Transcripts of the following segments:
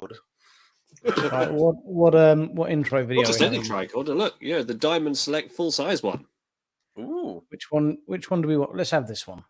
Right, what intro video? Not just any tricorder. Look, yeah, the Diamond Select full size one. Ooh, which one do we want? Let's have this one.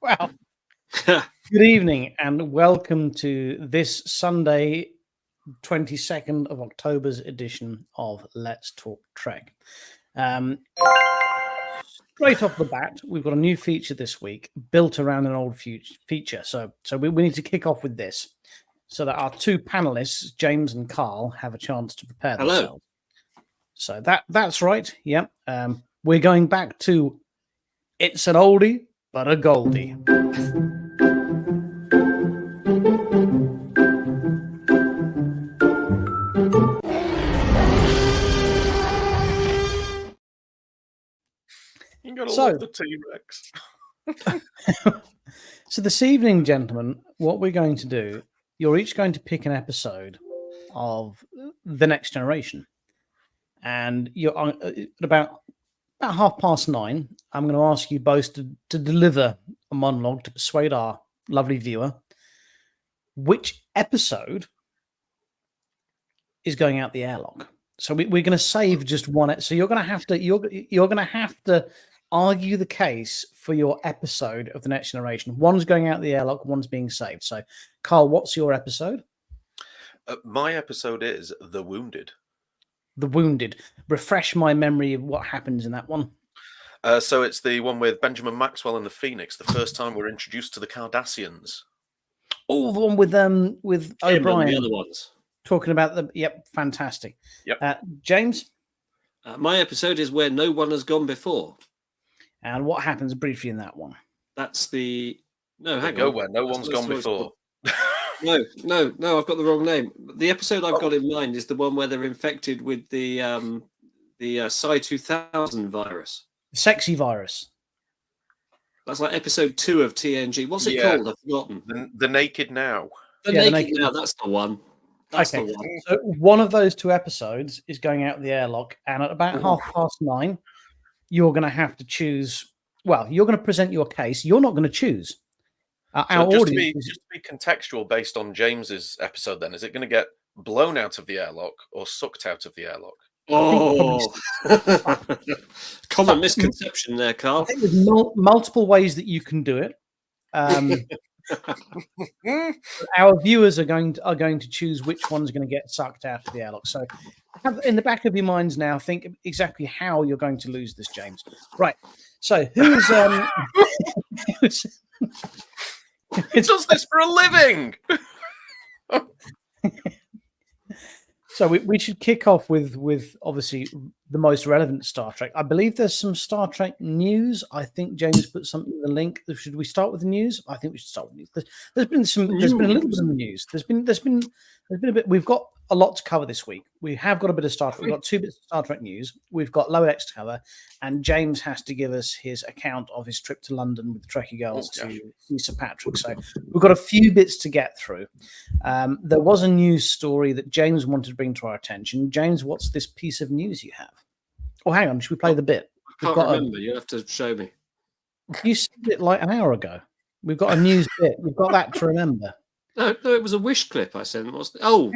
Wow. Good evening and welcome to this Sunday, 22nd of October's edition of Let's Talk Trek. Straight off the bat, we've got a new feature this week built around an old feature. So we need to kick off with this so that our two panelists, James and Carl, have a chance to prepare themselves. So that's right. Yeah. We're going back to It's an Oldie but a Goldie. You gotta love the T-Rex. So this evening, gentlemen, what we're going to do, you're each going to pick an episode of The Next Generation. And you're on, at about 9:30, I'm going to ask you both to deliver a monologue to persuade our lovely viewer which episode is going out the airlock. So we're going to save just one. So you're going to have to argue the case for your episode of The Next Generation. One's going out the airlock, one's being saved. So, Carl, what's your episode? My episode is The Wounded. The Wounded. Refresh my memory of what happens in that one. So it's the one with Benjamin Maxwell and the Phoenix. The first time we're introduced to the Cardassians. Oh, the one with O'Brien. The other ones talking about the. Yep, fantastic. Yep. James. My episode is Where No One Has Gone Before. And what happens briefly in that one? That's the hang on. Where no one's gone before. No, I've got the wrong name. The episode I've got in mind is the one where they're infected with the Psi 2000 virus. Sexy virus. That's like episode 2 of TNG. What's it called? I've forgotten. The Naked Now. The Naked Now. That's the one. That's the one. So one of those two episodes is going out the airlock, and at about 9:30, you're going to have to choose. Well, you're going to present your case. You're not going to choose. Just to be contextual based on James's episode, then, is it going to get blown out of the airlock or sucked out of the airlock? Oh, common misconception there, Carl. I think there's multiple ways that you can do it. Our viewers are going to choose which one's going to get sucked out of the airlock. So, in the back of your minds now, think exactly how you're going to lose this, James. Right. So, who's It does this for a living. So we should kick off with obviously the most relevant Star Trek. I believe there's some Star Trek news. I think James put something in the link. Should we start with the news? I think we should start with news. There's been a little bit of news. There's been a bit. We've got a lot to cover this week. We have got a bit of Star Trek. We've got 2 bits of Star Trek news. We've got Lower Decks to cover, and James has to give us his account of his trip to London with the Trekkie girls to see Sir Patrick. So we've got a few bits to get through. There was a news story that James wanted to bring to our attention. James, what's this piece of news you have? Oh, hang on. Should we play the bit? I can't remember. You have to show me. You said it like an hour ago. We've got a news bit. We've got that to remember. No, it was a wish clip I sent. Oh,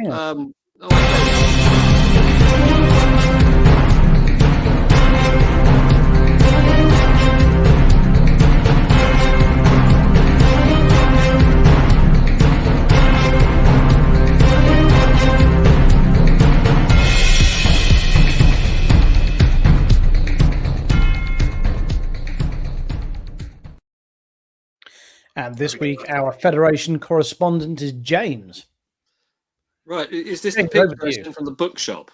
And this week, our Federation correspondent is James. Right. Is this the picture I sent from the bookshop?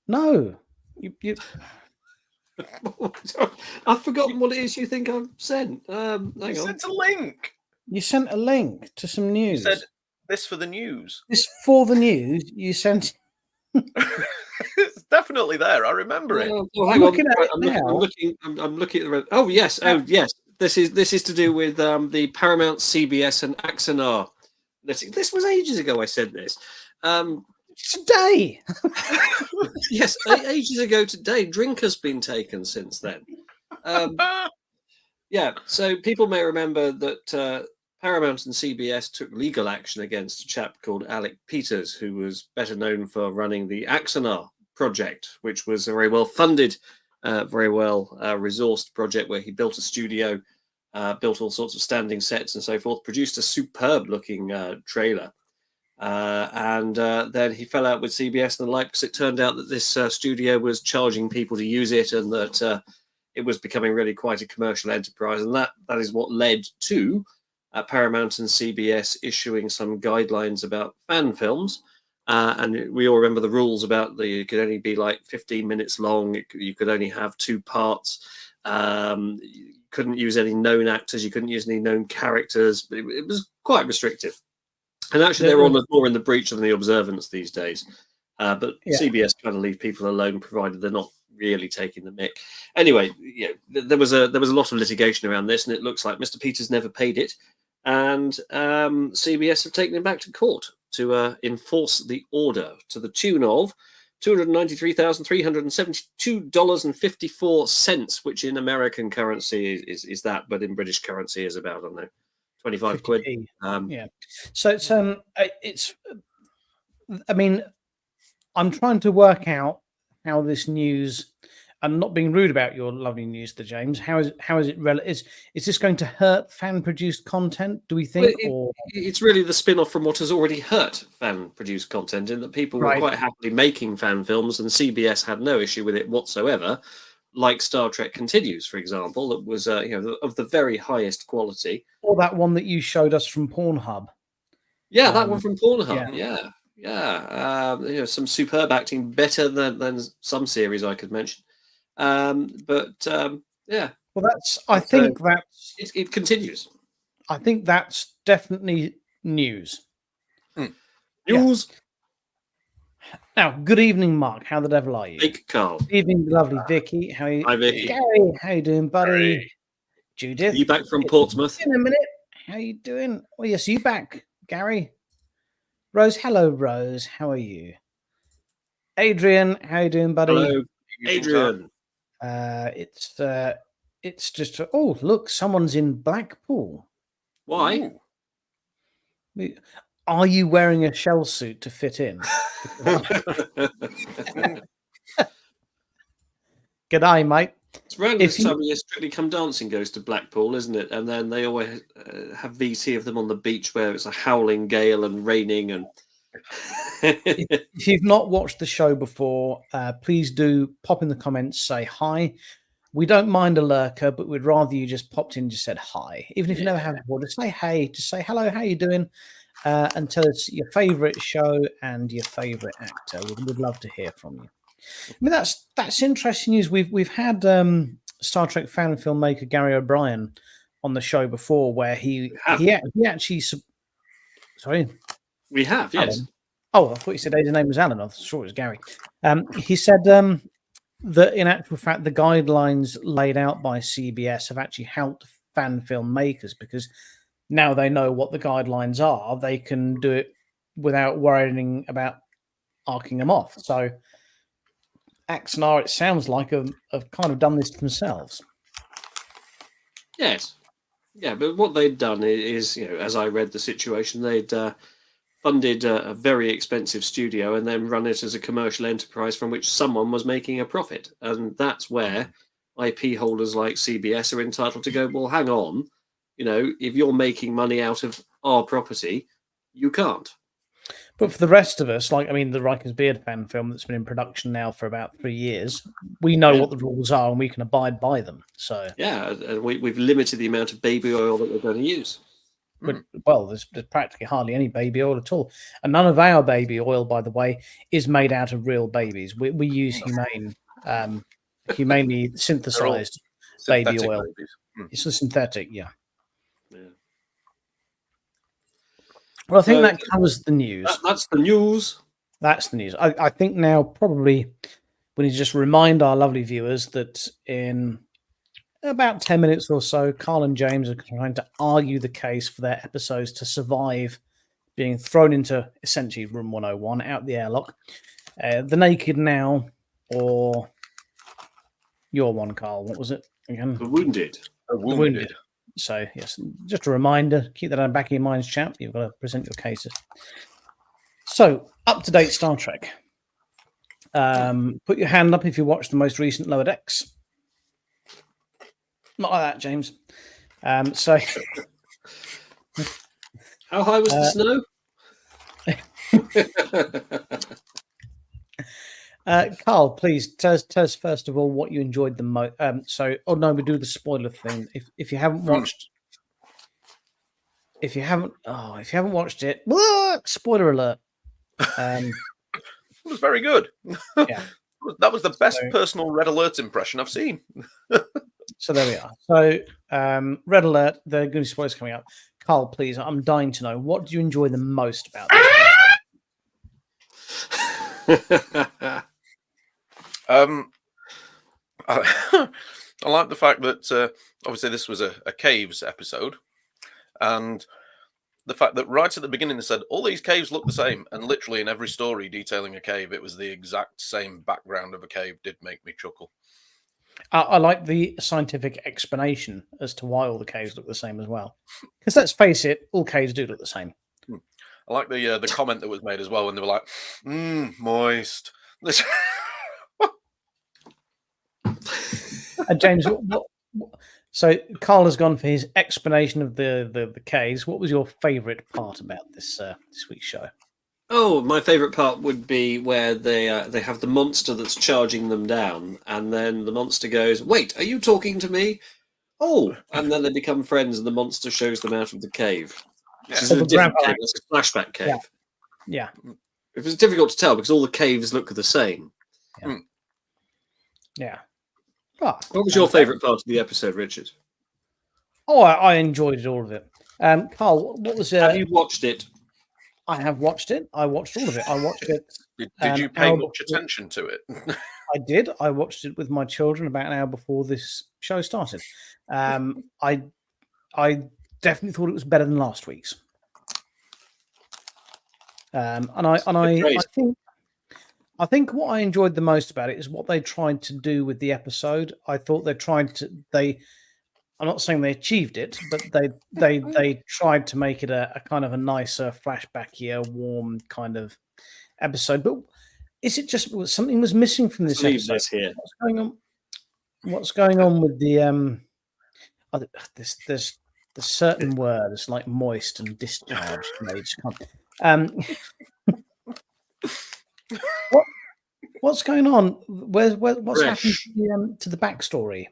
No. I've forgotten what it is you think I've sent. Hang on. Sent a link. You sent a link to some news. You said this for the news. This for the news. You sent. It's definitely there. I remember it. Hang on. I'm looking at the. Oh yes. Oh yes. This is to do with the Paramount, CBS, and Axanar. This was ages ago. I said this. Today. Yes, ages ago today. Drink has been taken since then. Yeah. So people may remember that Paramount and CBS took legal action against a chap called Alec Peters, who was better known for running the Axanar project, which was a very well funded, very well resourced project where he built a studio, built all sorts of standing sets and so forth, produced a superb looking trailer. And then he fell out with CBS and the like, because it turned out that this studio was charging people to use it, and that it was becoming really quite a commercial enterprise. And that is what led to Paramount and CBS issuing some guidelines about fan films. And we all remember the rules about it could only be like 15 minutes long. You could only have 2 parts. You couldn't use any known actors. You couldn't use any known characters. It was quite restrictive. And actually, they're more in the breach than the observance these days. But CBS kind of leave people alone, provided they're not really taking the mick. Anyway, there was a lot of litigation around this, and it looks like Mr. Peters never paid it, and CBS have taken him back to court to enforce the order to the tune of $293,372.54, which in American currency is that, but in British currency is about, I don't know, 25 quid. So it's I mean, I'm trying to work out how this news, and not being rude about your lovely news to James, how is it is this going to hurt fan produced content, do we think? Well, it's really the spin-off from what has already hurt fan produced content, in that people were quite happily making fan films, and CBS had no issue with it whatsoever, like Star Trek Continues, for example, that was of the very highest quality. Or that one that you showed us from Pornhub. Yeah, that one from Pornhub. Some superb acting, better than some series I could mention. Well, I think it continues. I think that's definitely news. News. Now, good evening, Mark. How the devil are you? Big Carl. Good evening, lovely Vicky. How are you? Hi, Vicky. Gary, how you doing, buddy? Hey. Judith. Are you back from Portsmouth? In a minute. How you doing? Oh, yes, you back, Gary. Rose, hello, Rose. How are you? Adrian, how you doing, buddy? Hello, Adrian. It's just look, someone's in Blackpool. Why? Ooh. Are you wearing a shell suit to fit in? G'day, mate. It's rare this time of year Strictly Come Dancing goes to Blackpool, isn't it? And then they always have VT of them on the beach where it's a howling gale and raining. And if you've not watched the show before, please do pop in the comments, say hi. We don't mind a lurker, but we'd rather you just popped in and just said hi. Even if you never have before, just say hey, just say hello, how you doing? And tell us your favourite show and your favourite actor. We'd love to hear from you. I mean, that's interesting news. We've had Star Trek fan filmmaker Gary O'Brien on the show before, where he actually. Sorry, we have, yes. Oh, I thought you said his name was Alan. I was sure it was Gary. He said that in actual fact, the guidelines laid out by CBS have actually helped fan film makers because now they know what the guidelines are. They can do it without worrying about arcing them off. So, Axnar, it sounds like, have kind of done this themselves. Yes. Yeah, but what they'd done is, as I read the situation, they'd funded a very expensive studio and then run it as a commercial enterprise from which someone was making a profit. And that's where IP holders like CBS are entitled to go, well, hang on, if you're making money out of our property, you can't. But for the rest of us, the Rikers Beard fan film that's been in production now for about 3 years, we know what the rules are and we can abide by them. So we've limited the amount of baby oil that we're going to use. But, well, there's practically hardly any baby oil at all, and none of our baby oil, by the way, is made out of real babies. We use humanely synthesized baby oil. It's a synthetic, yeah. Well, I think that covers the news. That's the news. That's the news. I think now probably we need to just remind our lovely viewers that in about 10 minutes or so, Carl and James are trying to argue the case for their episodes to survive being thrown into essentially room 101 out the airlock. The Naked Now, or your one, Carl. What was it again? The Wounded. The Wounded. So, yes, just a reminder, keep that in the back of your minds, chap. You've got to present your cases. So, up-to-date Star Trek. Put your hand up if you watched the most recent Lower Decks. Not like that, James. So, how high was the snow? Carl, please tell us first of all what you enjoyed the most. We do the spoiler thing. If you haven't watched, if you haven't watched it, spoiler alert. It was very good. Yeah, that was the best personal Red Alert impression I've seen. So there we are. So Red Alert, there are going to be spoilers coming up. Carl, please, I'm dying to know, what do you enjoy the most about this? I like the fact that obviously this was a caves episode, and the fact that right at the beginning they said all these caves look the same, and literally in every story detailing a cave, it was the exact same background of a cave. Did make me chuckle. I like the scientific explanation as to why all the caves look the same as well. Because let's face it, all caves do look the same. I like the comment that was made as well when they were like, moist. James, so Carl has gone for his explanation of the caves. What was your favourite part about this week's show? Oh, my favourite part would be where they have the monster that's charging them down, and then the monster goes, "Wait, are you talking to me?" Oh, and then they become friends, and the monster shows them out of the cave. This is a different cave. It's a flashback cave. Yeah. It was difficult to tell because all the caves look the same. Yeah. What was your favourite part of the episode, Richard? Oh, I enjoyed all of it. Carl, what was? Have you watched it? I have watched it. I watched all of it. I watched it. Did you pay much attention to it? I did. I watched it with my children about an hour before this show started. I definitely thought it was better than last week's. I think what I enjoyed the most about it is what they tried to do with the episode. I thought I'm not saying they achieved it, but they tried to make it a kind of a nicer flashbackier, warm kind of episode. But is it just something was missing from this episode? This here. What's going on with the there's certain words like moist and discharged. What's going on? What's happened to the backstory?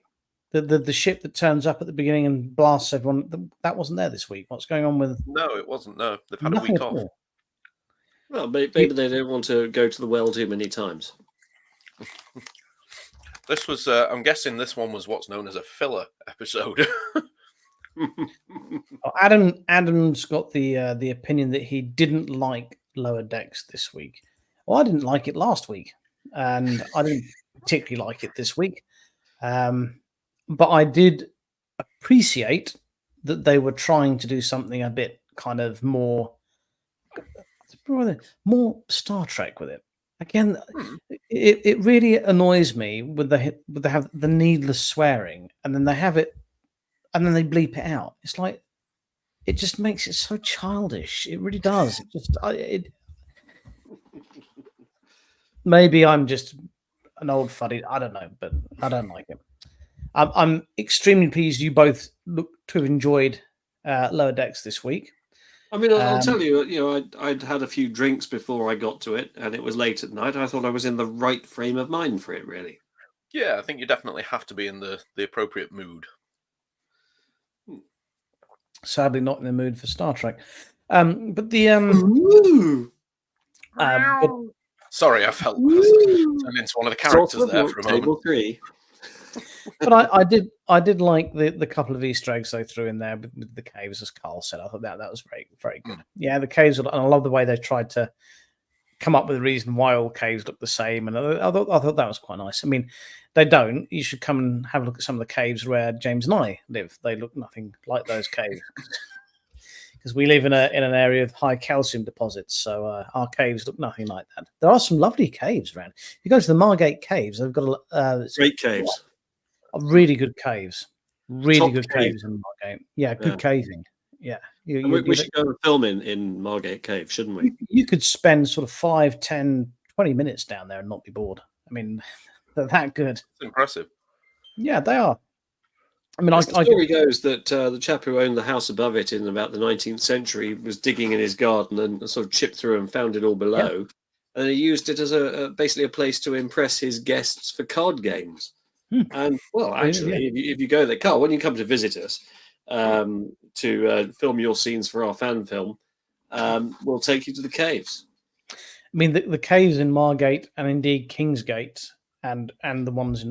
The ship that turns up at the beginning and blasts everyone, that wasn't there this week. What's going on with? No, it wasn't. No, they've had a week off. Well, maybe they don't want to go to the well too many times. This was, I'm guessing, this one was what's known as a filler episode. Adam's got the opinion that he didn't like Lower Decks this week. Well, I didn't like it last week, and I didn't particularly like it this week. But I did appreciate that they were trying to do something a bit kind of more Star Trek with it. Again, it really annoys me when they have the needless swearing, and then they have it, and then they bleep it out. It's like it just makes it so childish. It really does. Maybe I'm just an old fuddy. I don't know, but I don't like it. I'm extremely pleased you both look to have enjoyed Lower Decks this week. I mean, I'll tell you, I'd had a few drinks before I got to it, and it was late at night. I thought I was in the right frame of mind for it, really. Yeah, I think you definitely have to be in the appropriate mood. Sadly, not in the mood for Star Trek. But the sorry, I felt turned into one of the characters there for a moment. Table 3. But I did like the couple of Easter eggs they threw in there with the caves, as Carl said. I thought that was very, very good. Yeah, the caves, and I love the way they tried to come up with a reason why all caves look the same, and I thought that was quite nice. I mean, they don't. You should come and have a look at some of the caves where James and I live. They look nothing like those caves because we live in an area of high calcium deposits, so our caves look nothing like that. There are some lovely caves around. If you go to the Margate Caves, they've got great caves. Really good caves. Really Top good cave. caves in Margate. Yeah, good caving. Yeah. We should go and film in Margate Cave, shouldn't we? You could spend sort of 5, 10, 20 minutes down there and not be bored. I mean, they're that good. It's impressive. Yeah, they are. I mean, the story goes that the chap who owned the house above it in about the 19th century was digging in his garden and sort of chipped through and found it all below. Yeah. And he used it as basically a place to impress his guests for card games. And, well, actually, if you go there, Carl, when you come to visit us to film your scenes for our fan film, we'll take you to the caves. I mean, the caves in Margate and indeed Kingsgate and the ones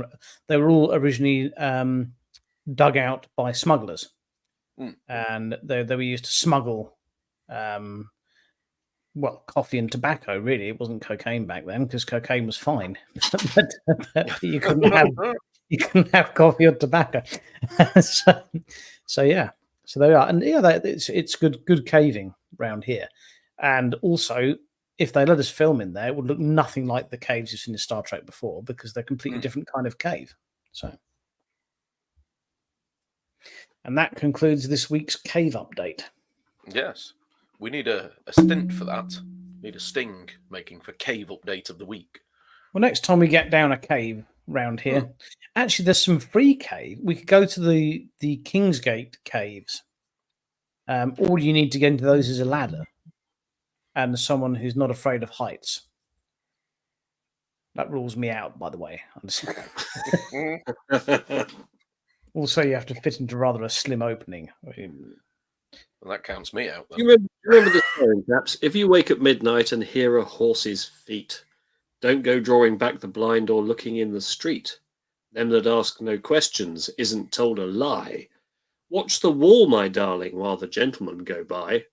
they were all originally dug out by smugglers. And they were used to smuggle, coffee and tobacco, really. It wasn't cocaine back then because cocaine was fine. but you couldn't have coffee or tobacco. so yeah, so they are, and yeah, it's good caving around here. And also, if they let us film in there, it would look nothing like the caves you've seen in Star Trek before because they're completely different kind of cave. So, and that concludes this week's cave update. Yes, we need a stint for that. Need a sting making for cave update of the week. Well, next time we get down a cave round here, actually, there's some free cave. We could go to the Kingsgate caves. All you need to get into those is a ladder and someone who's not afraid of heights. That rules me out, by the way. Also, you have to fit into rather a slim opening. Well, that counts me out. Then. You remember the saying, perhaps? If you wake at midnight and hear a horse's feet, don't go drawing back the blind or looking in the street. Them that ask no questions isn't told a lie. Watch the wall, my darling, while the gentlemen go by.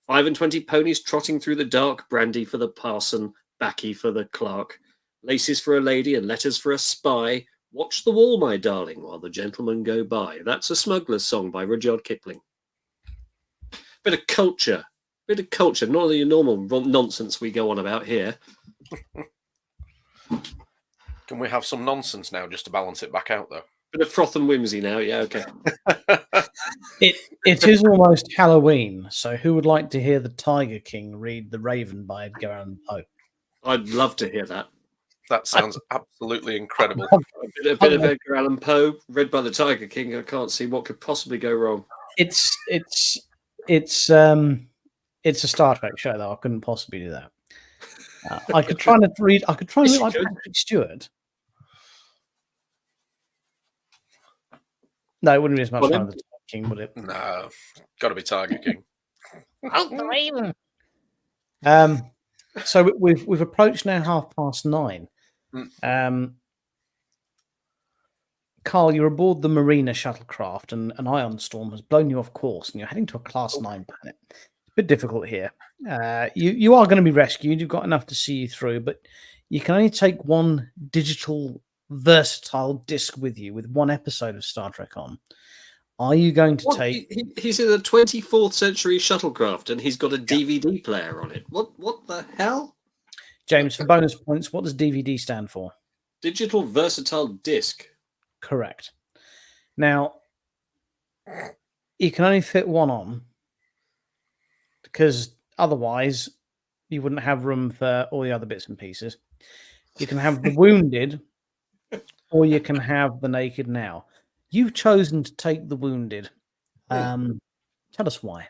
25 ponies trotting through the dark, brandy for the parson, baccy for the clerk, laces for a lady and letters for a spy. Watch the wall, my darling, while the gentlemen go by. That's a smuggler's song by Rudyard Kipling. Bit of culture, not the normal nonsense we go on about here. Can we have some nonsense now just to balance it back out, though? Bit of froth and whimsy now, yeah, okay. It is almost Halloween, so who would like to hear the Tiger King read The Raven by Edgar Allan Poe? I'd love to hear that. That sounds absolutely incredible. A bit of Edgar Allan Poe read by the Tiger King. I can't see what could possibly go wrong. It's a Star Trek show, though. I couldn't possibly do that. I could try and read. I could try and read like Patrick Stewart. No, it wouldn't be as much fun as the Tiger King, would it? No, got to be Tiger King. So we've approached now 9:30. Carl, you're aboard the Marina shuttlecraft, and an ion storm has blown you off course, and you're heading to a Class 9 planet. bit difficult here. You are going to be rescued. You've got enough to see you through, but you can only take one digital versatile disc with you with one episode of Star Trek on. Are you going to take? He's in a 24th century shuttlecraft, and he's got a DVD player on it. What the hell? James, for bonus points, what does DVD stand for? Digital versatile disc. Correct. Now, you can only fit one on because otherwise you wouldn't have room for all the other bits and pieces. You can have the wounded or you can have the naked now. You've chosen to take the wounded. Tell us why.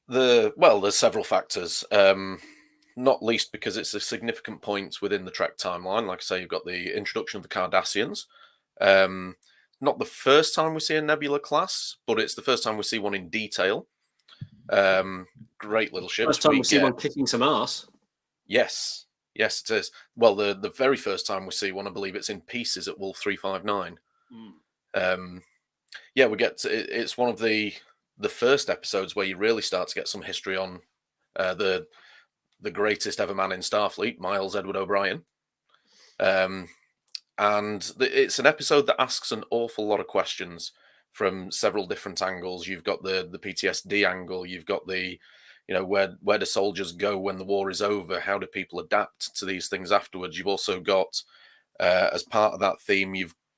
There's several factors. Not least because it's a significant point within the Trek timeline. Like I say, you've got the introduction of the Cardassians. Not the first time we see a Nebula class, but it's the first time we see one in detail. Great little ships. First time we see one kicking some ass. Yes, it is. Well, the very first time we see one, I believe it's in pieces at Wolf 359. We get it's one of the first episodes where you really start to get some history on the greatest ever man in Starfleet, Miles Edward O'Brien. It's an episode that asks an awful lot of questions from several different angles. You've got the PTSD angle. You've got the, where do soldiers go when the war is over? How do people adapt to these things afterwards? You've also got, as part of that theme,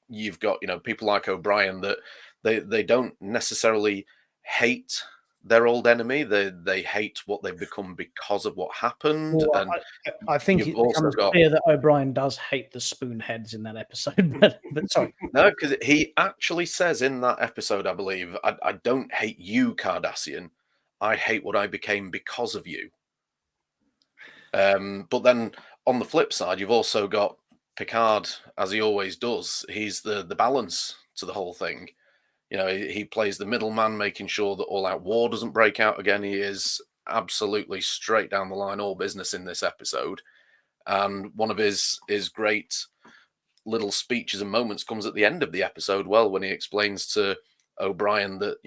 you've got, people like O'Brien that they don't necessarily hate their old enemy. They hate what they've become because of what happened. Well, and I think it becomes clear that O'Brien does hate the spoonheads in that episode. But sorry, no, because he actually says in that episode, I believe, I don't hate you, Cardassian. I hate what I became because of you. But then on the flip side, you've also got Picard, as he always does. He's the balance to the whole thing. He plays the middleman, making sure that all-out war doesn't break out again. He is absolutely straight down the line, all business in this episode. And one of his great little speeches and moments comes at the end of the episode, when he explains to O'Brien that,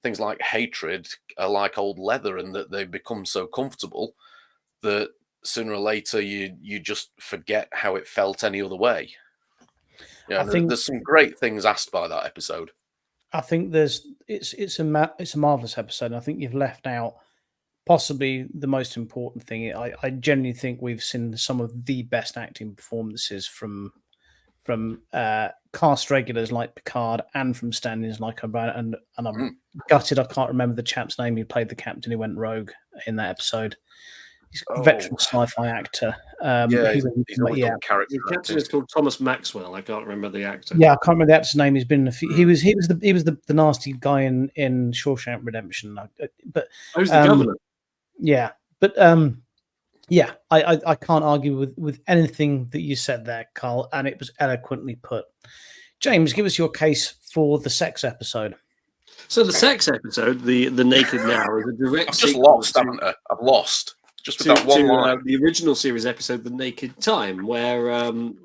things like hatred are like old leather and that they become so comfortable that sooner or later you just forget how it felt any other way. I think there's some great things asked by that episode. I think it's a marvelous episode. And I think you've left out possibly the most important thing. I genuinely think we've seen some of the best acting performances from cast regulars like Picard and from stand-ins like O'Brien. And I'm gutted I can't remember the chap's name who played the captain who went rogue in that episode. He's a veteran sci-fi actor. He's a character. The captain is called Thomas Maxwell. I can't remember the actor. Yeah, I can't remember the actor's name. He's been in a few. He was the nasty guy in Shawshank Redemption. But who's the governor? Yeah, but I can't argue with anything that you said there, Carl, and it was eloquently put. James, give us your case for the sex episode. So the sex episode, the Naked Now, is a direct. I've just lost, haven't I? I've lost. Just with that one line. The original series episode, The Naked Time, where in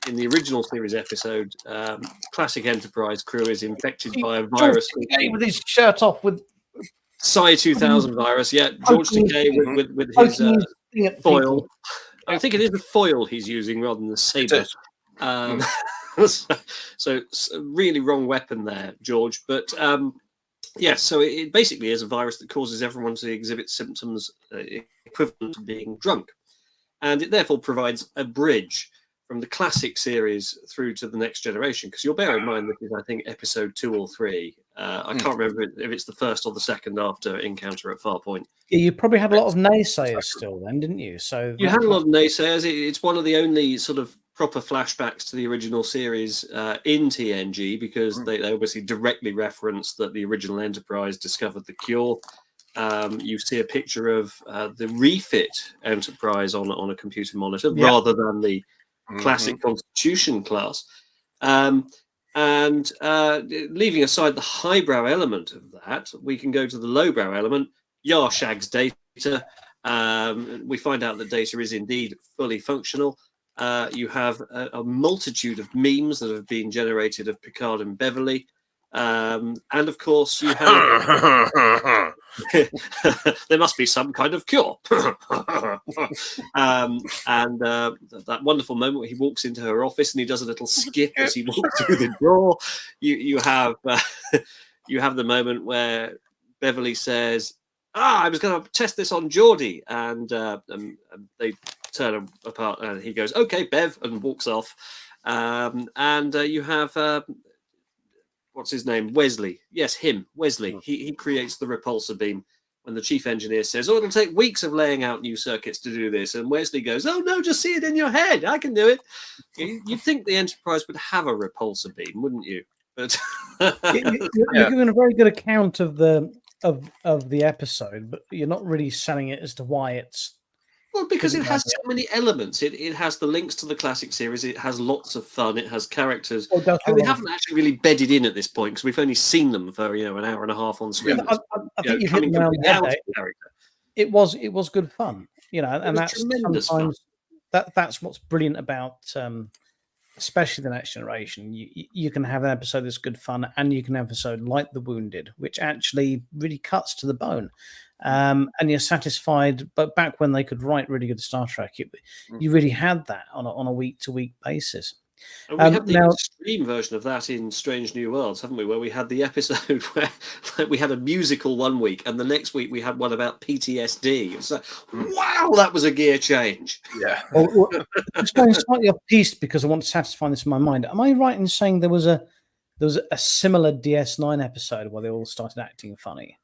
the original series episode, classic Enterprise crew is infected by a virus. With his shirt off with Psi 2000 virus, George Takei with his foil. I think it is the foil he's using rather than the saber. So really wrong weapon there, George. But so it basically is a virus that causes everyone to exhibit symptoms equivalent to being drunk. And it therefore provides a bridge from the classic series through to the Next Generation. Because you'll bear in mind this is, I think, episode 2 or 3. I can't remember if it's the first or the second after Encounter at Farpoint. Yeah, you probably had a lot of naysayers still then, didn't you? So you had a lot of naysayers. It's one of the only sort of proper flashbacks to the original series in TNG, because they obviously directly reference that the original Enterprise discovered the cure. You see a picture of the refit Enterprise on a computer monitor rather than the classic Constitution class. And leaving aside the highbrow element of that, we can go to the lowbrow element. Shag's data. We find out that data is indeed fully functional. You have a multitude of memes that have been generated of Picard and Beverly. And of course, you have there must be some kind of cure. That wonderful moment where he walks into her office and he does a little skip as he walks through the door. You have you have the moment where Beverly says, I was going to test this on Geordie, and they turn apart, and he goes, "Okay, Bev," and walks off. You have what's his name, Wesley? Yes, him, Wesley. He creates the repulsor beam. When the chief engineer says, "Oh, it'll take weeks of laying out new circuits to do this," and Wesley goes, "Oh no, just see it in your head. I can do it." You'd think the Enterprise would have a repulsor beam, wouldn't you? But you're giving a very good account of the episode, but you're not really selling it as to why it's. Well, because it has so many elements. It has the links to the classic series. It has lots of fun. It has characters. We haven't actually really bedded in at this point because we've only seen them for an hour and a half on screen. I think you've hit the nail on the head. It was good fun, and that's sometimes that's what's brilliant about, especially the Next Generation. You can have an episode that's good fun, and you can have an episode like The Wounded, which actually really cuts to the bone. And you're satisfied. But back when they could write really good Star Trek, you really had that on a week-to-week basis. And we have the extreme version of that in Strange New Worlds, haven't we? Where we had the episode where we had a musical one week, and the next week we had one about PTSD. It's like, wow, that was a gear change. Yeah. Well, just going slightly off piste because I want to satisfy this in my mind. Am I right in saying there was a similar DS9 episode where they all started acting funny?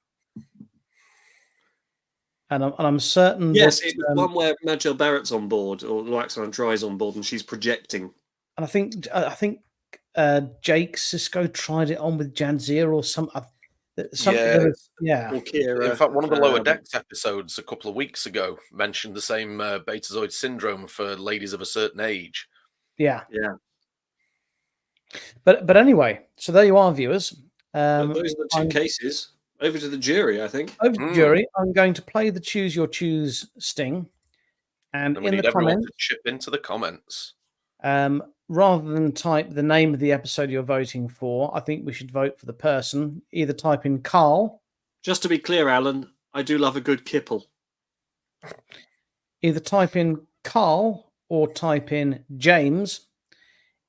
And I'm certain. Yes, it was one where Majel Barrett's on board, or Loaxan Dry's on board, and she's projecting. And I think Jake Sisko tried it on with Jadzia or something. Yeah. Or Kira. In fact, one of the Lower Decks episodes a couple of weeks ago mentioned the same Betazoid syndrome for ladies of a certain age. Yeah. Yeah. But anyway, so there you are, viewers. Those are the two cases. Over to the jury, I think. Over to the jury. I'm going to play the Choose Your Choose sting. And we in need the everyone comments, to chip into the comments. Rather than type the name of the episode you're voting for, I think we should vote for the person. Either type in Carl. Just to be clear, Alan, I do love a good kipple. Either type in Carl or type in James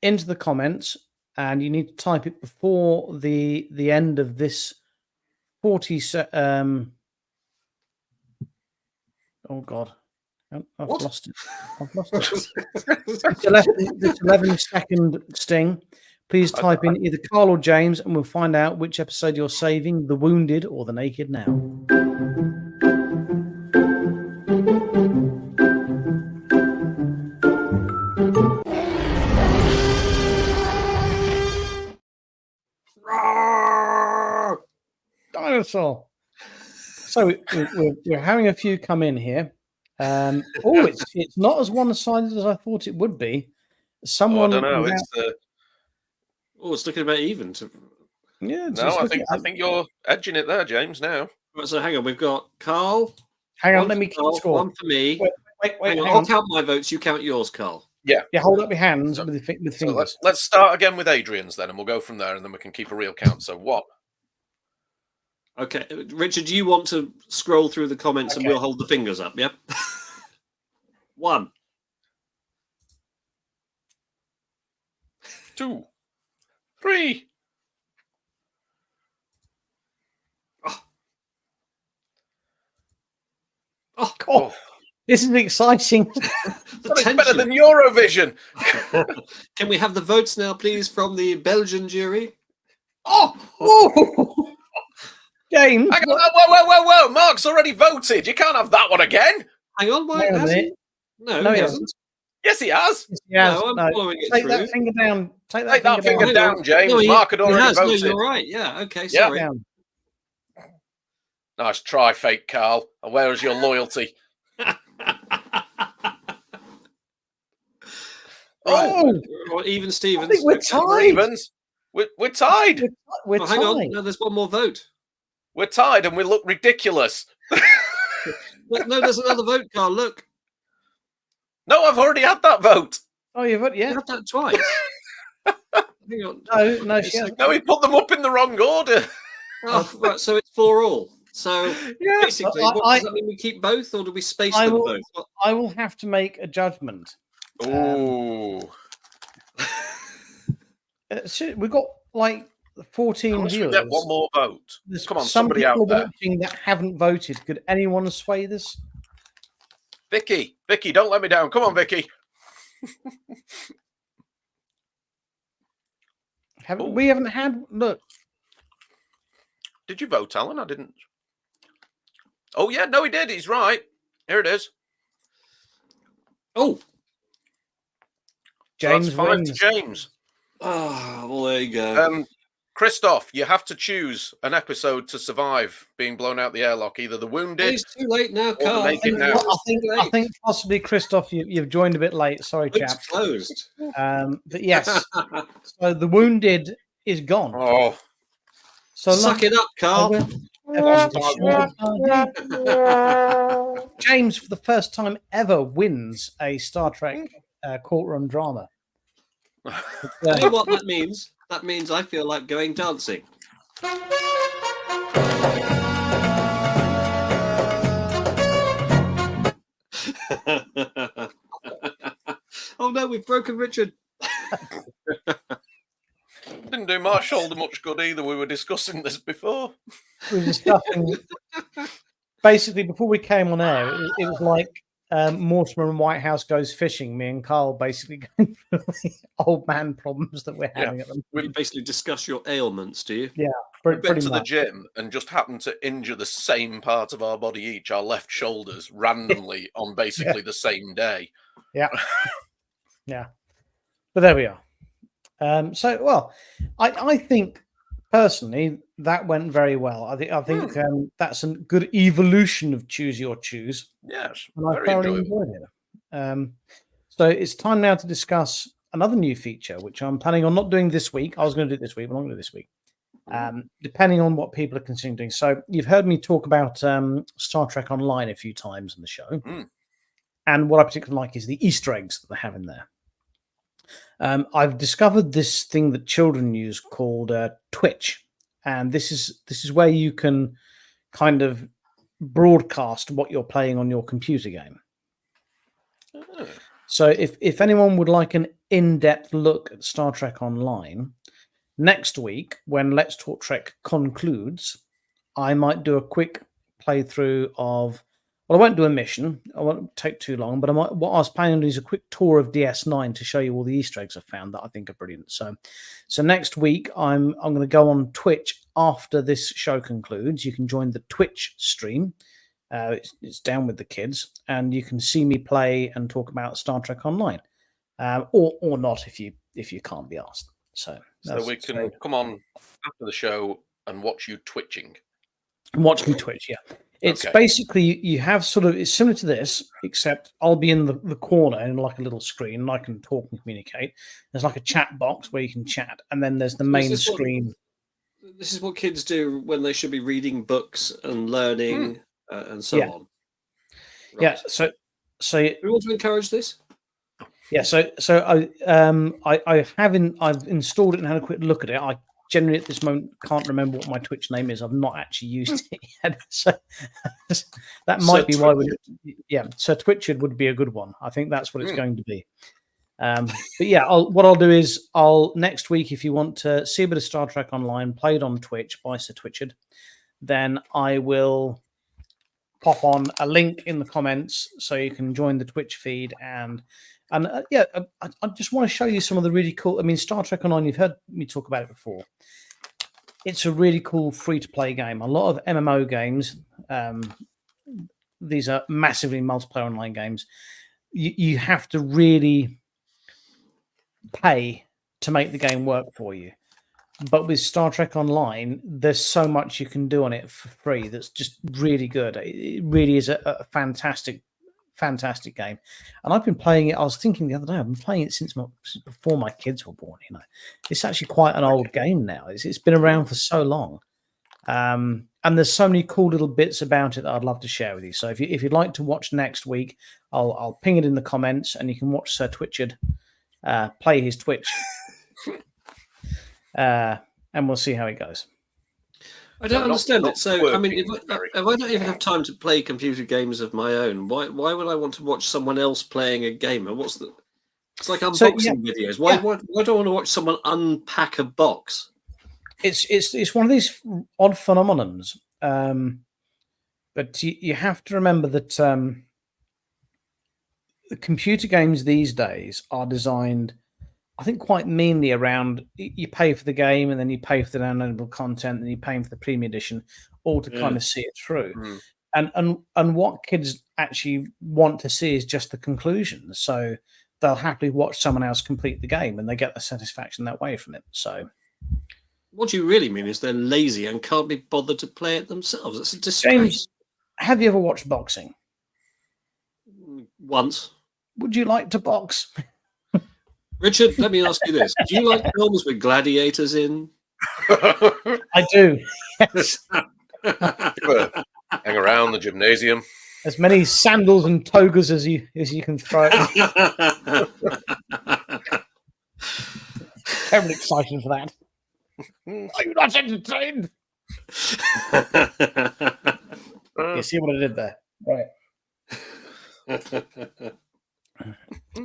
into the comments, and you need to type it before the end of this 40 oh god, I've lost it. This 11-second sting. Please type in either Carl or James, and we'll find out which episode you're saving: The Wounded or The Naked Now. Dinosaur. So we're having a few come in here. It's not as one-sided as I thought it would be. Someone, I don't know. It's looking about even. Yeah. No, I think you're edging it there, James. Now. Right, so hang on. We've got Carl. Hang on. Let me keep score. One for me. Wait. I'll count my votes. You count yours, Carl. Yeah. Hold up your hands with fingers. So let's start again with Adrian's then, and we'll go from there, and then we can keep a real count. So what? Okay, Richard, do you want to scroll through the comments and we'll hold the fingers up? Yeah. 1, 2, 3. Oh, this is exciting. It's better than Eurovision. Can we have the votes now, please, from the Belgian jury? Oh! James. Whoa. Mark's already voted. You can't have that one again. Hang on, why has he? No, he hasn't. Yes, he has. No, I'm following it Take through. that finger down. Take that finger down, James. No, Mark had already voted. No, you're right. Yeah, okay, sorry. Yeah. Nice try, fake Carl. And where is your loyalty? Or even Stevens. I think we're tied. We're tied. We're tied. Hang on. No, there's one more vote. We're tied and we look ridiculous. No, there's another vote, Carl. Look. No, I've already had that vote. Oh, you've You had that twice. Hang on. No, she hasn't. No, he put them up in the wrong order. Oh, right, so it's 4 all. So Yeah. basically, what does that mean? We keep both, or do we space them both? What? I will have to make a judgment. Ooh. We've got like 14 Unless we viewers. get one more vote. There's Come on, some somebody out people there. watching that haven't voted. Could anyone sway this? Vicky, don't let me down. Come on, Vicky. We haven't had. Look, Did you vote, Alan? I didn't. Oh, yeah, no, he did. He's right. Here it is. Oh, James So that's 5 wins. to James. oh, well, there you go. Christoph, you have to choose an episode to survive being blown out the airlock. Either the wounded. It's too late now, Or Carl. make it now. I think possibly Christoph, you've joined a bit late. Sorry, It's chap. closed. But yes, so the wounded is gone. Oh, So Suck it up, Carl. James, for the first time ever, wins a Star Trek courtroom drama. You know what that means? That means I feel like going dancing. Oh no, we've broken Richard. didn't do my shoulder much good either. We were discussing this before. We were discussing basically before we came on air. It was like Mortimer and Whitehouse goes fishing. Me and Carl basically going through the old man problems that we're having at them. We basically discuss your ailments, do you? Yeah, We went pretty to the much. gym and just happened to injure the same part of our body each, our left shoulders, randomly on basically the same day. Yeah, yeah. But there we are. I think personally that went very well. I think that's a good evolution of choose your choose. Yes, And I very thoroughly enjoyable. enjoyed it. So it's time now to discuss another new feature, which I'm planning on not doing this week. I was going to do it this week, but I'm not going to do it this week. Depending on what people are considering doing. So you've heard me talk about Star Trek Online a few times in the show. And what I particularly like is the Easter eggs that they have in there. I've discovered this thing that children use called Twitch. And this is where you can kind of broadcast what you're playing on your computer game. So if anyone would like an in-depth look at Star Trek Online, next week when Let's Talk Trek concludes, I might do a quick playthrough of. Well, I won't do a mission. I won't take too long, but what I was planning to do is a quick tour of DS9 to show you all the Easter eggs I've found that I think are brilliant. So next week I'm going to go on Twitch after this show concludes. You can join the Twitch stream. It's down with the kids, and you can see me play and talk about Star Trek Online, or not if you can't be asked. So we can come on after the show and watch you twitching. Watch me Twitch, yeah. It's basically you have sort of it's similar to this, except I'll be in the corner in like a little screen and I can talk and communicate. There's like a chat box where you can chat, and then there's the main screen. This is what kids do when they should be reading books and learning and so on. Right. Yeah. So we want to encourage this. Yeah. I've installed it and had a quick look at it. I generally at this moment can't remember what my Twitch name is. I've not actually used it yet, so that might be why. So Twitchard would be a good one. I think that's what it's going to be. But yeah, what I'll do is next week, if you want to see a bit of Star Trek Online played on Twitch by Sir Twitchard, then I will pop on a link in the comments so you can join the Twitch feed I just want to show you some of the really cool. I mean, Star Trek Online. You've heard me talk about it before. It's a really cool free-to-play game. A lot of MMO games. These are massively multiplayer online games. You have to really pay to make the game work for you. But with Star Trek Online, there's so much you can do on it for free that's just really good. It really is a fantastic game. And I've been playing it. I was thinking the other day, I've been playing it since before my kids were born. It's actually quite an old game now. It's been around for so long. And there's so many cool little bits about it that I'd love to share with you. So if you'd like to watch next week, I'll ping it in the comments and you can watch Sir Twitchard play his Twitch. and we'll see how it goes. I don't understand it. So, I mean, twerking, if I don't even have time to play computer games of my own, why would I want to watch someone else playing a game? And what's the? It's like unboxing videos. Why do I want to watch someone unpack a box? It's one of these odd phenomenons. But you have to remember that the computer games these days are designed, I think, quite meanly around you pay for the game and then you pay for the downloadable content and you pay for the premium edition, all to kind of see it through. And what kids actually want to see is just the conclusion. So they'll happily watch someone else complete the game and they get the satisfaction that way from it. So what you really mean is they're lazy and can't be bothered to play it themselves. It's a disgrace. James, have you ever watched boxing? Once. Would you like to box? Richard, let me ask you this. Do you like films with gladiators in? I do. Yes. Hang around the gymnasium. As many sandals and togas as you can throw. Terribly excited for that. Are you not entertained? You see what I did there? Right.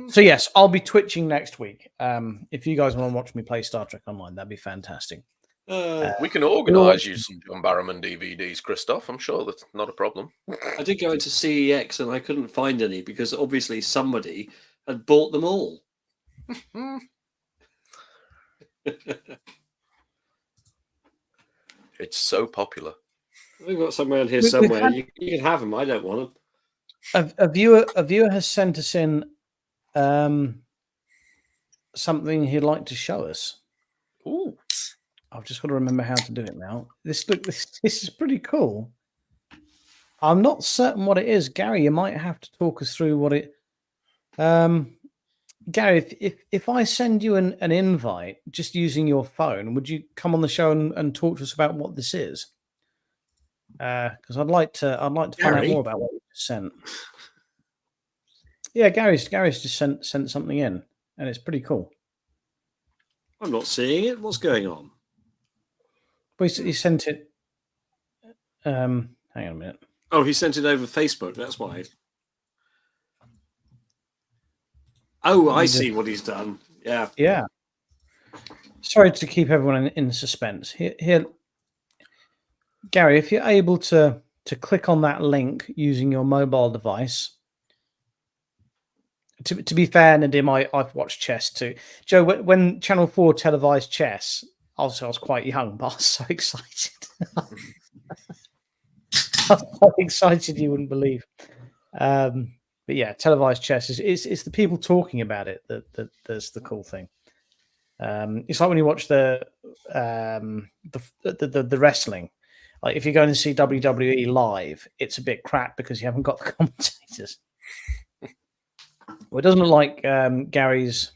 So yes, I'll be twitching next week. If you guys want to watch me play Star Trek Online, that'd be fantastic. We can organise you some John Barrowman DVDs, Christoph. I'm sure that's not a problem. I did go into CEX and I couldn't find any because obviously somebody had bought them all. It's so popular. We've got some around here somewhere. You can have them. I don't want them. A viewer has sent us in something he'd like to show us. Ooh. I've just got to remember how to do it now. This is pretty cool. I'm not certain what it is. Gary, you might have to talk us through what it. Gary, if I send you an invite just using your phone, would you come on the show and talk to us about what this is? Because I'd like to find out more about what you sent. Yeah, Gary's just sent something in, and it's pretty cool. I'm not seeing it. What's going on? Well, he sent it. Hang on a minute. Oh, he sent it over Facebook. That's why. Oh, I see what he's done. Yeah. Yeah. Sorry to keep everyone in suspense. Here, Gary, if you're able to click on that link using your mobile device. To be fair, Nadim, I've watched chess too. Joe, when Channel 4 televised chess, obviously I was quite young, but I was so excited. I was so excited you wouldn't believe. But yeah, televised chess is the people talking about it that's the cool thing. It's like when you watch the wrestling. Like if you're going to see WWE live, it's a bit crap because you haven't got the commentators. Well, it doesn't look like Gary's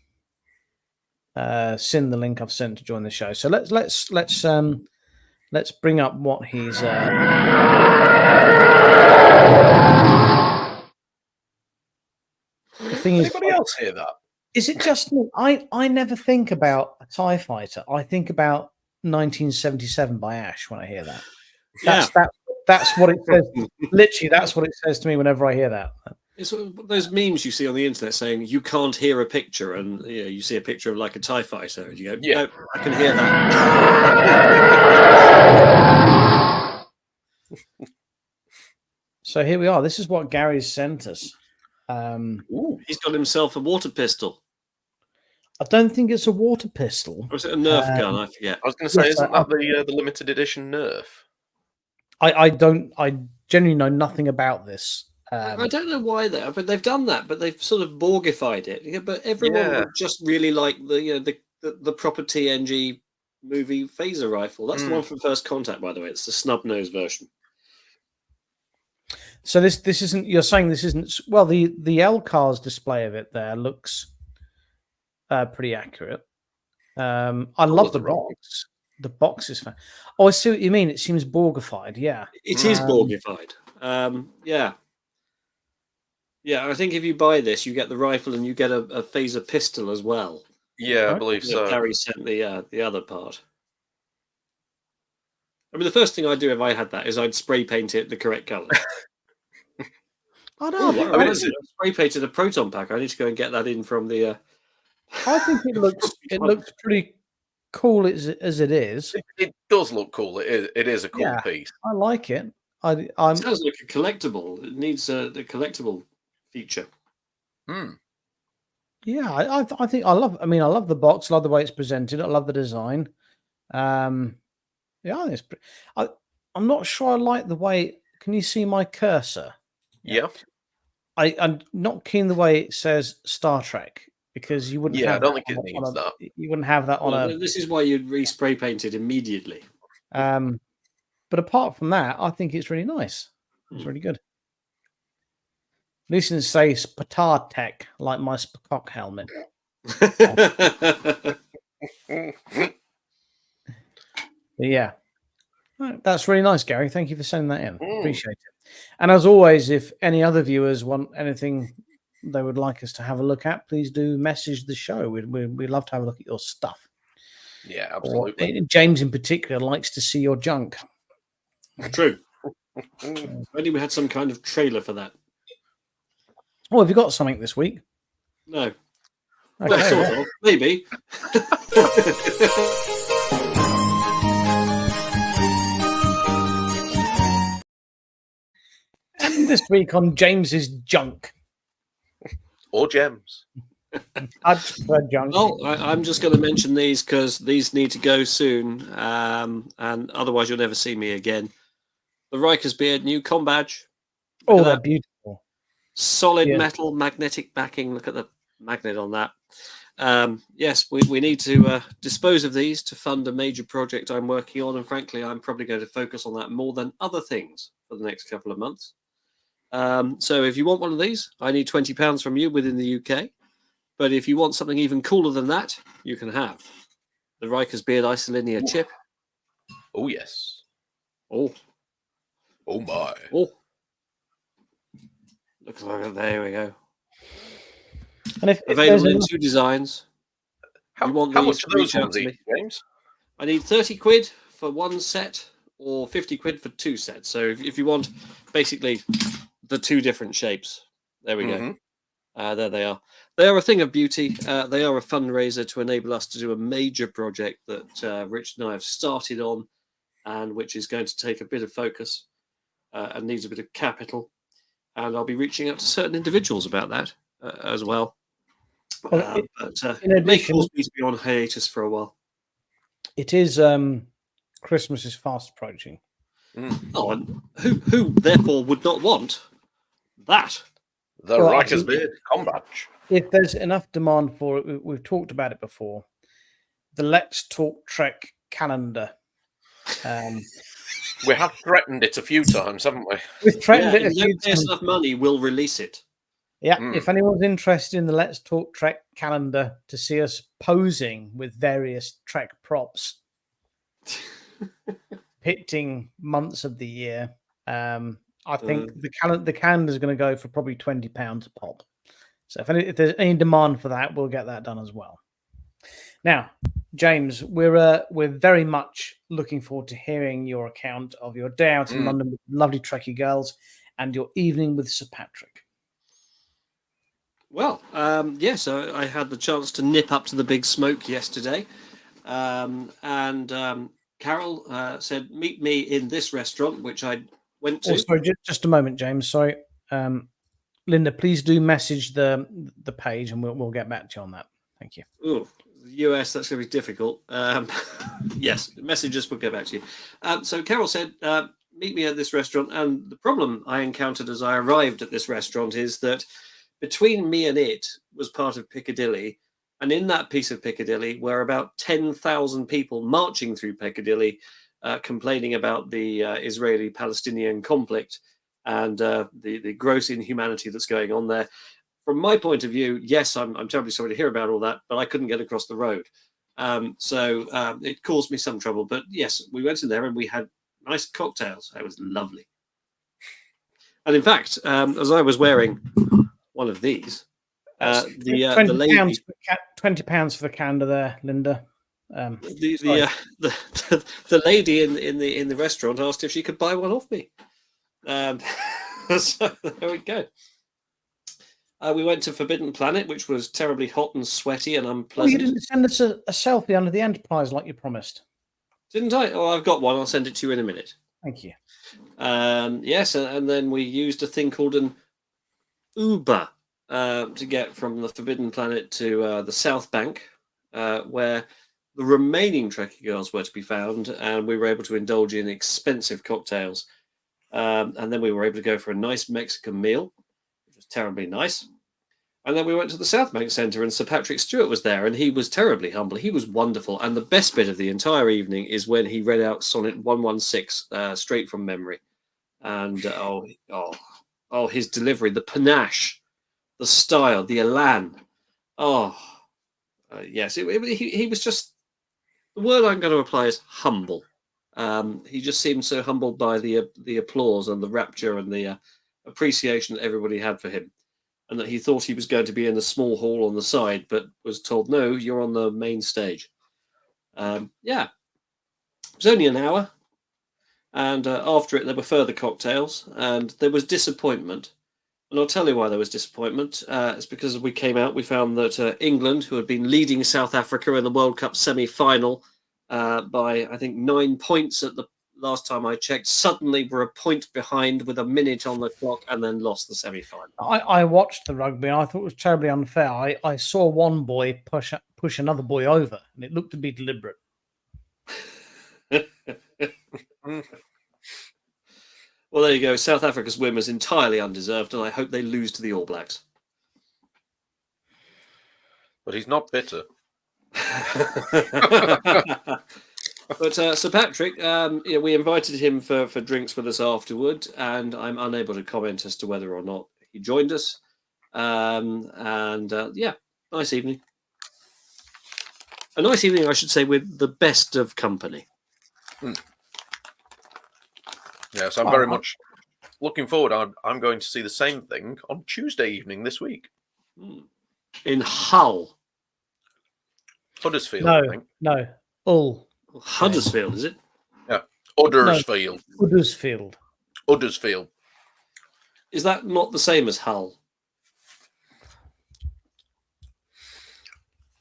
seen the link I've sent to join the show. So let's bring up what he's. The thing is, anybody else hear that? Is it just me? I never think about a TIE fighter. I think about 1977 by Ash when I hear that. That's what it says. Literally, that's what it says to me whenever I hear that. It's those memes you see on the internet saying you can't hear a picture, and you see a picture of like a TIE fighter, and you go, "Yeah, no, I can hear that." So here we are. This is what Gary's sent us. He's got himself a water pistol. I don't think it's a water pistol. Or is it a Nerf gun? I forget. I was going to say, isn't that the limited edition Nerf? I genuinely know nothing about this. I don't know why but they've done that, but they've sort of Borgified it. Yeah, but everyone would just really like the proper TNG movie phaser rifle. That's the one from First Contact, by the way. It's the snub nose version. So this isn't. You're saying this isn't. Well, the LCAR's display of it there looks pretty accurate. I love the box. The box is fun. Oh, I see what you mean. It seems Borgified. Yeah, it is Borgified. Yeah. Yeah, I think if you buy this, you get the rifle and you get a phaser pistol as well. Yeah, I Right. believe Yeah, so. Barry sent the other part. I mean, the first thing I'd do if I had that is I'd spray paint it the correct colour. I Oh, don't. I mean, I spray painted a proton pack. I need to go and get that in from the. I think it looks pretty cool as it is. It does look cool. It is a cool Yeah. piece. I like it. I'm It sounds like a collectible. It needs the collectible feature. Hmm. yeah. I think I love. I mean, I love the box. I love the way it's presented. I love the design. Yeah, I think it's. I'm not sure I like the way. Can you see my cursor? Yeah. I'm not keen the way it says Star Trek because you wouldn't Yeah, I have don't that think it needs on that. you wouldn't have that on Well, this is why you'd re-spray paint it immediately. a. But apart from that, I think it's really nice. It's Hmm. really good. At least it says Petard Tech, like my Spock helmet. But yeah, right, that's really nice, Gary. Thank you for sending that in. Appreciate it. And as always, if any other viewers want anything they would like us to have a look at, please do message the show. We'd love to have a look at your stuff. Yeah, Or, absolutely. James in particular likes to see your junk. True. Only we had some kind of trailer for that. Oh, have you got something this week? No. Okay, Well, sort well, of. Maybe. and this week on James's junk. Or gems. I just prefer junk. Well, I'm just going to mention these because these need to go soon, and otherwise you'll never see me again. The Riker's Beard new com badge. Look Oh, at they're that. beautiful. Solid Yeah. metal magnetic backing. Look at the magnet on that. Yes, we need to dispose of these to fund a major project I'm working on, and frankly, I'm probably going to focus on that more than other things for the next couple of months. So if you want one of these, I need £20 from you within the UK. But if you want something even cooler than that, you can have the Riker's Beard Isolinear chip. Oh, yes. Oh, Oh, my. oh. Looks like it. There we go. And if there's Available in enough, 2 designs. How, You want how these, much are those reach out ones to each, me. James? I need 30 quid for 1 set or 50 quid for 2 sets. So if you want basically the 2 different shapes, there we go. There they are. They are a thing of beauty. They are a fundraiser to enable us to do a major project that Rich and I have started on, and which is going to take a bit of focus and needs a bit of capital. And I'll be reaching out to certain individuals about that as well. well, But in it may addition, cause me to be on hiatus for a while. it is Christmas is fast approaching. Oh, and who therefore would not want that? The Well, I Riker's think Beard com badge. if there's enough demand for it, we've talked about it before. The Let's Talk Trek calendar. We have threatened it a few times, haven't we? We've threatened it a If you few don't pay us times. enough money, we'll release it. Yeah, if anyone's interested in the Let's Talk Trek calendar to see us posing with various Trek props, depicting months of the year, I think the calendar is going to go for probably £20 a pop. So if there's any demand for that, we'll get that done as well. Now, James, we're very much looking forward to hearing your account of your day out in London with lovely Trekkie girls and your evening with Sir Patrick. Well, yes, I had the chance to nip up to the Big Smoke yesterday, and Carol said, "Meet me in this restaurant," which I went to. Oh, sorry, just a moment, James. Sorry, Linda, please do message the page, and we'll get back to you on that. Thank you. Oh, the US, that's going to be difficult. Yes, messages will get back to you. So Carol said, "Meet me at this restaurant," and the problem I encountered as I arrived at this restaurant is that between me and it was part of Piccadilly, and in that piece of Piccadilly were about 10,000 people marching through Piccadilly, complaining about the Israeli-Palestinian conflict and the gross inhumanity that's going on there. From my point of view, yes, I'm terribly sorry to hear about all that, but I couldn't get across the road. So it caused me some trouble. But yes, we went in there and we had nice cocktails. It was lovely. And in fact, as I was wearing one of these, The lady, £20 for the candle there, Linda. The lady in the restaurant asked if she could buy one off me. So there we go. We went to Forbidden Planet, which was terribly hot and sweaty and unpleasant. Oh, you didn't send us a selfie under the Enterprise like you promised, didn't I? Oh, I've got one. I'll send it to you in a minute. Thank you. Yes, and then we used a thing called an Uber to get from the Forbidden Planet to the South Bank, where the remaining Trekkie girls were to be found, and we were able to indulge in expensive cocktails. And then we were able to go for a nice Mexican meal, which was terribly nice. And then we went to the South Bank Centre, and Sir Patrick Stewart was there, and he was terribly humble. He was wonderful. And the best bit of the entire evening is when he read out Sonnet 116 straight from memory. And his delivery, the panache, the style, the elan. Yes, he was just, the word I'm going to apply is humble. He just seemed so humbled by the applause and the rapture and the appreciation that everybody had for him. And that he thought he was going to be in the small hall on the side, but was told, no, you're on the main stage. It was only an hour. And after it, there were further cocktails, and there was disappointment. And I'll tell you why there was disappointment. It's because as we came out, we found that England, who had been leading South Africa in the World Cup semi-final by, I think, 9 points at the last time I checked, suddenly were a point behind with a minute on the clock and then lost the semi-final. I watched the rugby and I thought it was terribly unfair. I saw one boy push another boy over, and it looked to be deliberate. Well, there you go. South Africa's win was entirely undeserved, and I hope they lose to the All Blacks. But he's not bitter. But Sir Patrick, we invited him for drinks with us afterward, and I'm unable to comment as to whether or not he joined us. Nice evening. A nice evening, I should say, with the best of company. Yes, I'm very much looking forward. I'm going to see the same thing on Tuesday evening this week. In Hull. Huddersfield, I think. No, Hull. Huddersfield, is it? Yeah, Huddersfield. No, Huddersfield. Huddersfield. Is that not the same as Hull?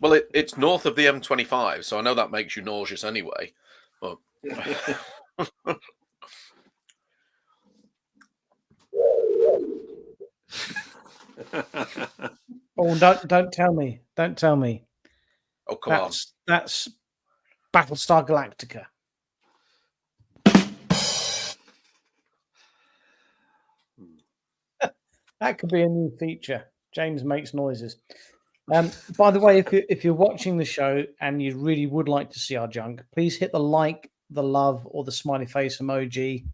Well, it's north of the M25, so I know that makes you nauseous anyway. But... Oh, don't tell me. Don't tell me. Oh, come on. That's Battlestar Galactica. That could be a new feature. James makes noises. By the way, if you're watching the show and you really would like to see our junk, please hit the like, the love, or the smiley face emoji,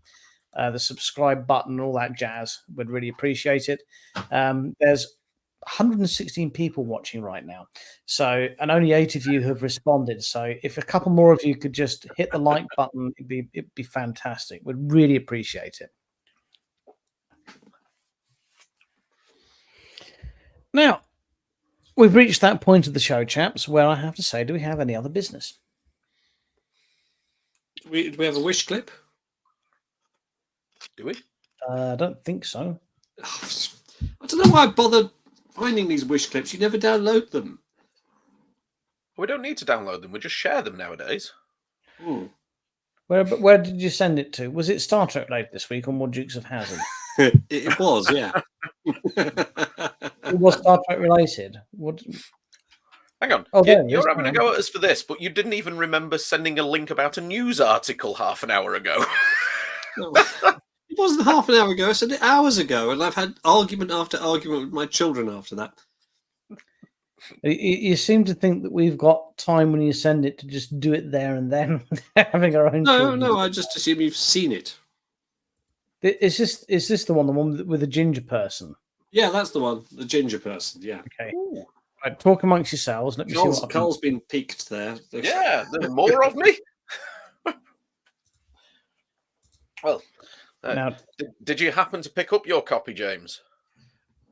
the subscribe button, all that jazz. We'd really appreciate it. There's 116 people watching right now, and only 8 of you have responded. So if a couple more of you could just hit the like button, it'd be fantastic. We'd really appreciate it. Now, we've reached that point of the show, chaps, where I have to say, do we have any other business? Do we have a wish clip? Do we? I don't think so. I don't know why I bothered finding these wish clips. You never download them. We don't need to download them. We just share them nowadays. Where did you send it to? Was it Star Trek related this week or more Dukes of Hazzard? It was, yeah. It was Star Trek related. What? Hang on. Oh, you're having a go at us for this, but you didn't even remember sending a link about a news article half an hour ago. No, it wasn't half an hour ago. I said it hours ago, and I've had argument after argument with my children after that. You seem to think that we've got time when you send it to just do it there and then, having our own. No. I just assume you've seen it. Is this the one with the ginger person? Yeah, that's the one. The ginger person. Yeah. Okay. Right, talk amongst yourselves. Let me see what Carl's been peaked there. Yeah, there's more of me. Well, now, did you happen to pick up your copy, James?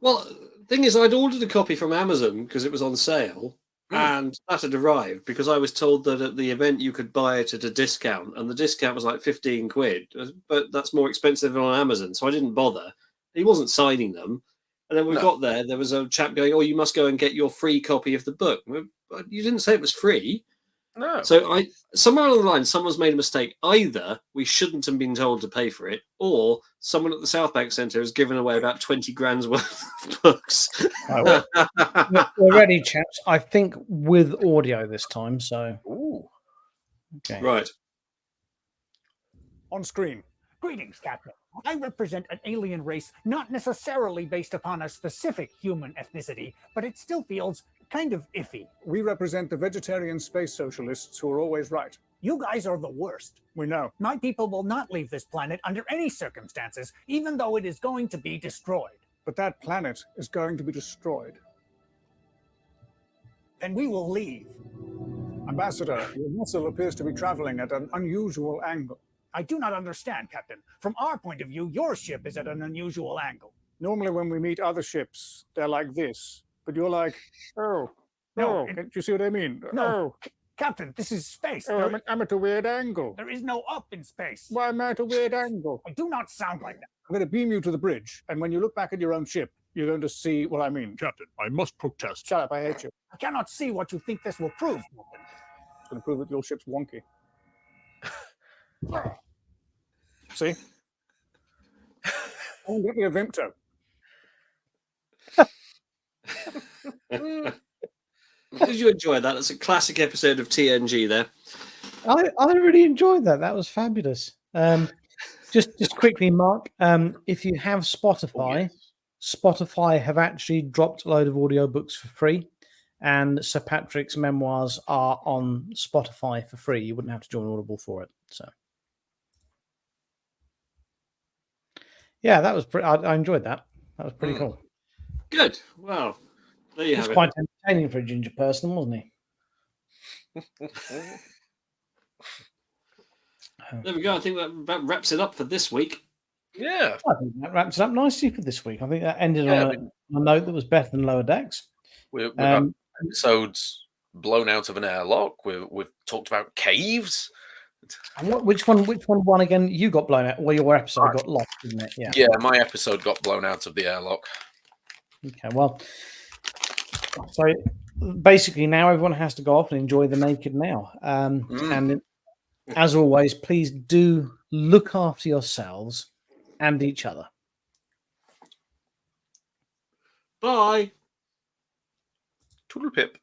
Well, thing is, I'd ordered a copy from Amazon because it was on sale, and that had arrived because I was told that at the event you could buy it at a discount, and the discount was like 15 quid, but that's more expensive than on Amazon, so I didn't bother. He wasn't signing them. And then we got there was a chap going, "Oh, you must go and get your free copy of the book." But you didn't say it was free. No. So somewhere along the line, someone's made a mistake. Either we shouldn't have been told to pay for it, or someone at the South Bank Centre has given away about 20 grand's worth of books. Right, we're ready, chaps. I think with audio this time. So, Ooh. okay. Right. On screen. Greetings, Captain. I represent an alien race not necessarily based upon a specific human ethnicity, but it still feels kind of iffy. We represent the vegetarian space socialists who are always right. You guys are the worst. We know. My people will not leave this planet under any circumstances, even though it is going to be destroyed. But that planet is going to be destroyed. Then we will leave. Ambassador, your vessel appears to be traveling at an unusual angle. I do not understand, Captain. From our point of view, your ship is at an unusual angle. Normally when we meet other ships, they're like this. But you're like, oh, No, do you see what I mean? No, Captain, this is space. I'm at a weird angle. There is no up in space. Why am I at a weird angle? I do not sound like that. I'm going to beam you to the bridge, and when you look back at your own ship, you're going to see what I mean. Captain, I must protest. Shut up, I hate you. I cannot see what you think this will prove, Captain. It's going to prove that your ship's wonky. See? Oh, get me a Vimto. Did you enjoy that? That's a classic episode of TNG there. I really enjoyed that. That was fabulous. Just quickly, Mark, if you have Spotify, Spotify have actually dropped a load of audiobooks for free, and Sir Patrick's memoirs are on Spotify for free. You wouldn't have to join Audible for it. So, yeah, that was pretty. I enjoyed that. That was pretty cool. Good. Well, there you He was have it. quite entertaining for a ginger person, wasn't he? There we go. I think that wraps it up for this week. Yeah. I think that wraps it up nicely for this week. I think that ended on a note that was better than Lower Decks. We've had episodes blown out of an airlock. We've talked about caves. And which one won again? You got blown out. Well, your episode got lost, didn't it? Yeah. Yeah, my episode got blown out of the airlock. Okay, well, so basically now everyone has to go off and enjoy the naked now. And as always, please do look after yourselves and each other. Bye. Toodle pip.